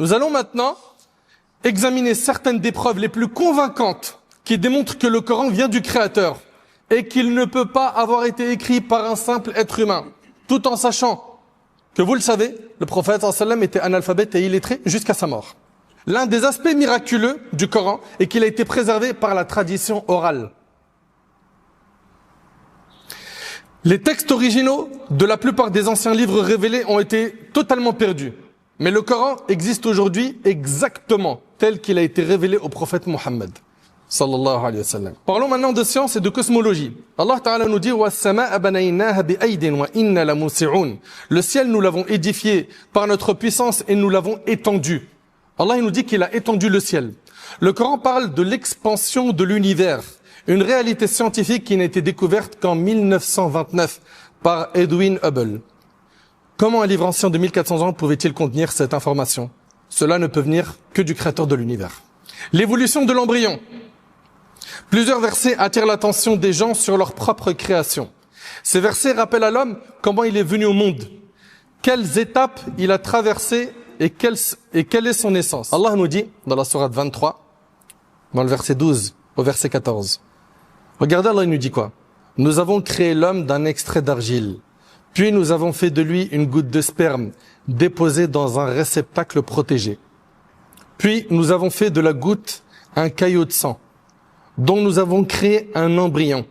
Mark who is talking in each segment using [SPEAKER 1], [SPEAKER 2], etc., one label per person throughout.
[SPEAKER 1] Nous allons maintenant examiner certaines des preuves les plus convaincantes qui démontrent que le Coran vient du Créateur et qu'il ne peut pas avoir été écrit par un simple être humain, tout en sachant que, vous le savez, le prophète sallallahu alayhi wa sallam était analphabète et illettré jusqu'à sa mort. L'un des aspects miraculeux du Coran est qu'il a été préservé par la tradition orale. Les textes originaux de la plupart des anciens livres révélés ont été totalement perdus. Mais le Coran existe aujourd'hui exactement tel qu'il a été révélé au prophète Mohammed sallallahu alayhi wa sallam. Parlons maintenant de science et de cosmologie. Allah Ta'ala nous dit وَالسَّمَاءَ بَنَيْنَاهَا بِأَيْدٍ وَإِنَّا لَمُوسِعُونَ. Le ciel, nous l'avons édifié par notre puissance et nous l'avons étendu. Allah il nous dit qu'il a étendu le ciel. Le Coran parle de l'expansion de l'univers, une réalité scientifique qui n'a été découverte qu'en 1929 par Edwin Hubble. Comment un livre ancien de 1400 ans pouvait-il contenir cette information? Cela ne peut venir que du créateur de l'univers. L'évolution de l'embryon. Plusieurs versets attirent l'attention des gens sur leur propre création. Ces versets rappellent à l'homme comment il est venu au monde, quelles étapes il a traversées et quelle est son essence. Allah nous dit dans la sourate 23, dans le verset 12 au verset 14. Regardez, Allah nous dit quoi? Nous avons créé l'homme d'un extrait d'argile. Puis nous avons fait de lui une goutte de sperme déposée dans un réceptacle protégé. Puis nous avons fait de la goutte un caillot de sang, dont nous avons créé un embryon,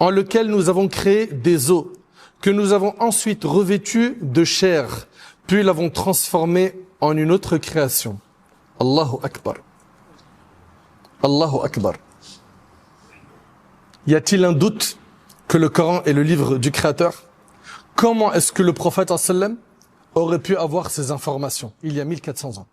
[SPEAKER 1] en lequel nous avons créé des os, que nous avons ensuite revêtus de chair, puis l'avons transformé en une autre création. Allahu Akbar. Allahu Akbar. Y a-t-il un doute que le Coran est le livre du Créateur? Comment est-ce que le prophète sallam aurait pu avoir ces informations il y a 1400 ans?